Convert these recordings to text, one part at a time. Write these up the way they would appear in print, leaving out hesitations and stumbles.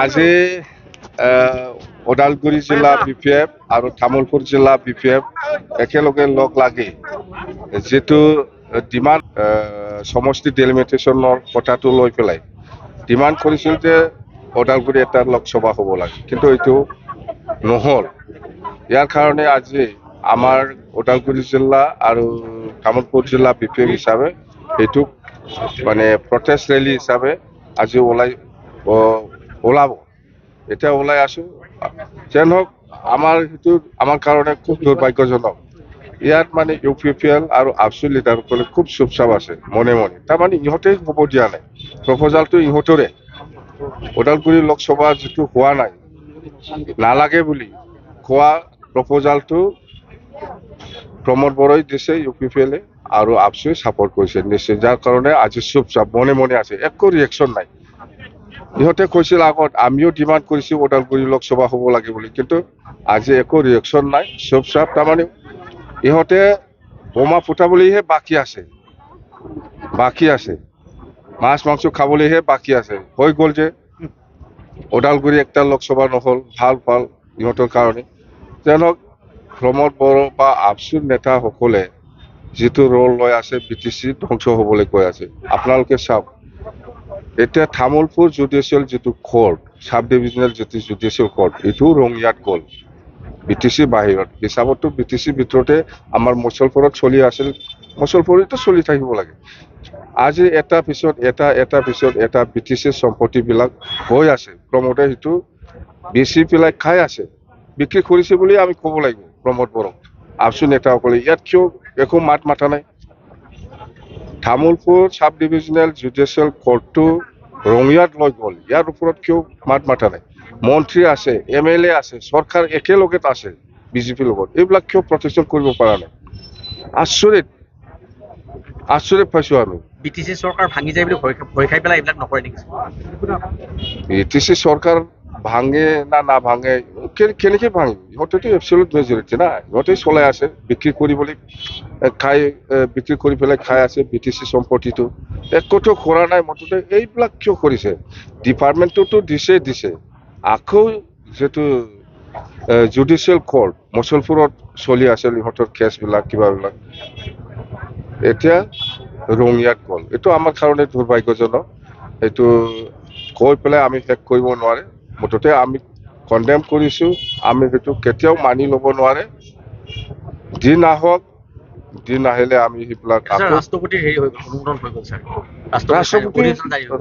আজি ওদালগুৰি জিলা BPF আৰু তামোলপুৰ জিলা BPF একেলগে লগ লাগি যেটো ডিমান্ড সমষ্টি ডেলিমিটেশ্যনৰ কথাটো লৈ পেলাই ডিমান্ড কৰিছিল যে ওদালগুৰি এটা লকসভা হ'ব লাগে, কিন্তু এইটো নহল। ইয়াৰ কাৰণে আজি আমাৰ ওদালগুৰি জিলা আৰু তামোলপুৰ জিলা BPF হিচাপে এইটো মানে প্ৰটেষ্ট ৰেলী হিচাপে আজি ওলাব। এতিয়া ওলাই আছো। যেন হওক আমাৰ কাৰণে খুব দুৰ্ভাগ্যজনক। ইয়াত মানে UPPL আৰু আবসু লিডাৰসকলে খুব চুপচাপ আছে মনে মনে। তাৰমানে ইহঁতে হ'ব দিয়া নাই। প্ৰপ'জালটো ইহঁতৰে। ওদালগুৰি লোকসভা যিটো হোৱা নাই নালাগে বুলি কোৱা প্ৰপ'জালটো প্ৰমোদ বড়োই দিছে UPPL আৰু আবসুৱে ছাপোৰ্ট কৰিছে নিশ্চয়, যাৰ কাৰণে আজি চুপচাপ মনে মনে আছে, একো ৰিয়েকশ্যন নাই। ইহঁতে কৈছিল আগত আমিও ডিমান্ড কৰিছো ওদালগুৰি লোকসভা হ'ব লাগে বুলি, কিন্তু আজি একো ৰিয়েকশ্যন নাই, চুপচাপ। তাৰমানে ইহঁতে বোমা ফুটাবলৈহে বাকী আছে, মাছ মাংস খাবলৈহে বাকী আছে। হৈ গ'ল যে ওদালগুৰি একটা লোকসভা নহ'ল, ভাল ইহঁতৰ কাৰণে। যেনক প্ৰমোদ বড়ো বা আবসুৰ নেতাসকলে যিটো ৰোল লৈ আছে BTC ধ্বংস হ'বলৈ কৈ আছে। আপোনালোকে চাওক, এতিয়া তামোলপুৰ জুডিচিয়েল যিটো কোৰ্ট, সাব ডিভিজনেল যিটো জুডিচিয়েল কোৰ্ট, এইটো ৰঙিয়াত গ'ল BTC বাহিৰত। হিচাপতো BTC ভিতৰতে আমাৰ মুছলপুৰত চলি আছিল, মুছলপুৰতো চলি থাকিব লাগে। আজি এটা পিছত এটা BTC সম্পত্তিবিলাক হৈ আছে। প্ৰমোদে সেইটো বেচি পেলাই খাই আছে, বিক্ৰী কৰিছে বুলি আমি ক'ব লাগিব প্ৰমোদ বড়োক। আবসু নেতাসকলে ইয়াত কিয় একো মাত মাতা নাই? তামোলপুৰ সাব ডিভিজনেল জুডিচিয়েল কোৰ্টটো ৰঙিয়াত লৈ গ'ল, ইয়াৰ ওপৰত কিয় মাত মাতা নাই? মন্ত্ৰী আছে, MLA আছে, চৰকাৰ একেলগে আছে BJPৰ লগত, এইবিলাক কিয় প্ৰটেকশ্যন কৰিব পৰা নাই? আচৰিত পাইছো আমি। BTC চৰকাৰ ভাঙি যায় বুলি ভয় খাই পেলাই এইবিলাক নকৰে নেকি? BTC চৰকাৰ ভাঙে না নাভাঙে, কেনেকে ভাঙে? ইহঁতেতো এবচলিউট মেজৰিটি না, ইহঁতে চলাই আছে, বিক্ৰী কৰি পেলাই খাই আছে BTC সম্পত্তিটো। একোটো কৰা নাই। মুঠতে এইবিলাক কিয় কৰিছে? ডিপাৰ্টমেণ্টটোতো দিছে, আকৌ যিটো জুডিচিয়েল কোৰ্ট মুছলপুৰত চলি আছিল ইহঁতৰ কেছবিলাক কিবাবিলাক, এতিয়া ৰঙিয়াত গ'ল। এইটো আমাৰ কাৰণে দুৰ্ভাগ্যজনক। এইটো কৈ পেলাই আমি শেষ কৰিব নোৱাৰে। মুঠতে আমি কণ্ডেম কৰিছো, আমি সেইটো কেতিয়াও মানি ল'ব নোৱাৰে। দিন আহক, দিন আহিলে আমি সেইবিলাক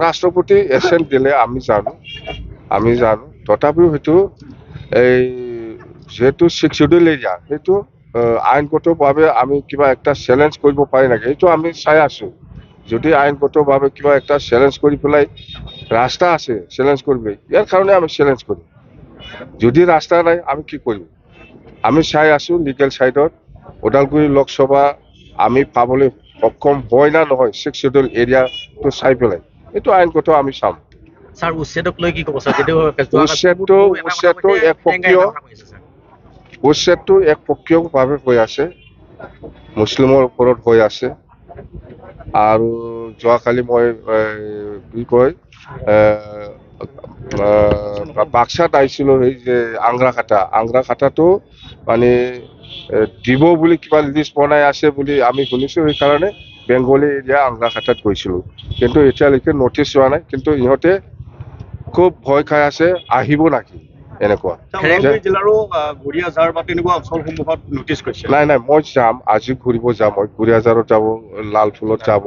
ৰাষ্ট্ৰপতি এচেণ্ট দিলে আমি জানো। তথাপিও সেইটো এই যিহেতু 6 শিডিউল এৰিয়া, সেইটো আইনগতভাৱে আমি কিবা একটা চেলেঞ্জ কৰিব পাৰি নেকি, সেইটো আমি চাই আছো। যদি আইনগতভাৱে কিবা একটা চেলেঞ্জ কৰি পেলাই ৰাস্তা আছে চেলেঞ্জ কৰিব, ইয়াৰ কাৰণে আমি চেলেঞ্জ কৰিম। যদি ৰাস্তা নাই আমি কি কৰিম? আমি চাই আছো লিগেল চাইডত ওদালগুৰি লোকসভা আমি পাবলৈ সক্ষম হয় না নহয়, 6 শিডিউল এৰিয়াটো চাই পেলাই এইটো আইনগত আমি চাম। স্যাৰ উচ্ছেদক লৈ কি ক'ব স্যাৰ? উচ্ছেদটো একপক্ষীয়ভাৱে হৈ আছে, মুছলিমৰ ওপৰত হৈ আছে। আৰু যোৱাকালি মই কি কয় বাক্সাত আহিছিলো, সেই যে আংৰাখাটাটো মানে দিব বুলি কিবা লিষ্ট বনাই আছে বুলি আমি শুনিছো। সেইকাৰণে বেংগলী এৰিয়া আংৰাখাটাত গৈছিলো, কিন্তু এতিয়ালৈকে নটিচ হোৱা নাই। কিন্তু ইহঁতে খুব ভয় খাই আছে আহিব নাকি এনেকুৱা। নাই, মই যাম, আজি ঘূৰিব যাম। মই গুৰিয়াজাৰত যাব, লালফুলত যাব,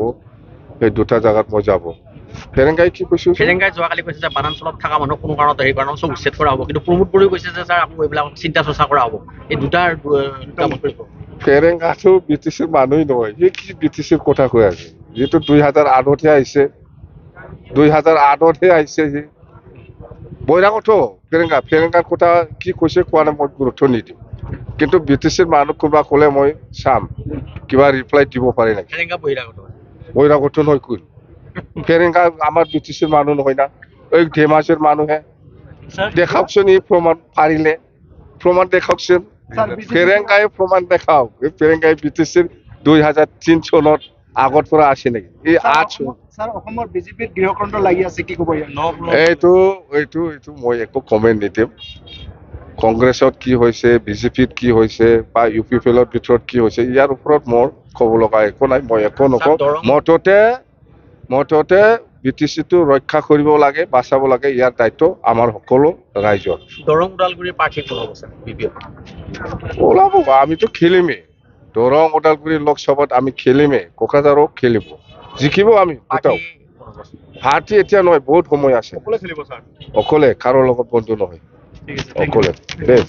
সেই দুটা জাগাত মই যাব। ফেৰেংগাই কি কৈছো? ফেৰেংগাই যোৱাকালি কৈছে যে বানাঞ্চলত থকা মানুহ কোনো কাৰণত সেই কাৰণ চব উচ্ছেদ কৰা হ'ব, কিন্তু প্ৰমোদ বড়োই কৈছে যে স্যাৰ আকৌ এইবিলাক চিন্তা চৰ্চা কৰা হ'ব। এই দুটাৰ ফেৰেংগাটো BTCৰ মানুহেই নহয়, সি কি BTCৰ কথা কৈ আছে? যিটো 2008হে আহিছে, 2008হে আহিছে সি বৈৰাগত। ফেৰেংগাৰ কথা কি কৈছে কোৱা নাই, মই গুৰুত্ব নিদিম। কিন্তু BTCৰ মানুহ কোনোবা ক'লে মই চাম, কিবা ৰিপ্লাই দিব পাৰে নেকি। ফেৰেংগা বৈৰাগত নহয় কোন? ফেৰেংগা আমাৰ BTCৰ মানুহ নহয় না, এই ধেমাজিৰ মানুহে। দেখাওকচোন ই প্ৰমাণ, পাৰিলে প্ৰমাণ দেখাওকচোন। ফেৰেংগাই প্ৰমাণ দেখাওক। ফেৰেংগাই BTCৰ 2003 চনত আগৰ পৰা আছে নেকি এই আঠ স্যাৰ অসমৰ বিজেপিৰ গৃহকণ্ঠ লাগি আছে কি ক'ব ইয়াৰ এইটো এইটো এইটো মই একো কমেণ্ট নিদিম কংগ্ৰেছত কি হৈছে বিজেপিত কি হৈছে বা ইউ পি পি এলৰ ভিতৰত কি হৈছে ইয়াৰ ওপৰত মোৰ ক'ব লগা একো নাই মই একো নকওঁ মুঠতে BTC-টো ৰক্ষা কৰিব লাগে বাচাব লাগে ইয়াৰ দায়িত্ব আমাৰ সকলো ৰাইজৰ দৰং ওদালগুৰিৰ প্ৰাৰ্থী কোন হ'ব স্যাৰ BPF ওলাব আমিতো খেলিমেই দৰং ওদালগুৰি লকসভাত আমি খেলিমেই কোকৰাঝাৰো খেলিব জিকিব আমি দুটাও ভাৰতী এতিয়া নহয় বহুত সময় আছে অকলে খেলিব স্যাৰ অকলে কাৰো লগত বন্ধু নহয় ঠিক আছে অকলে দেই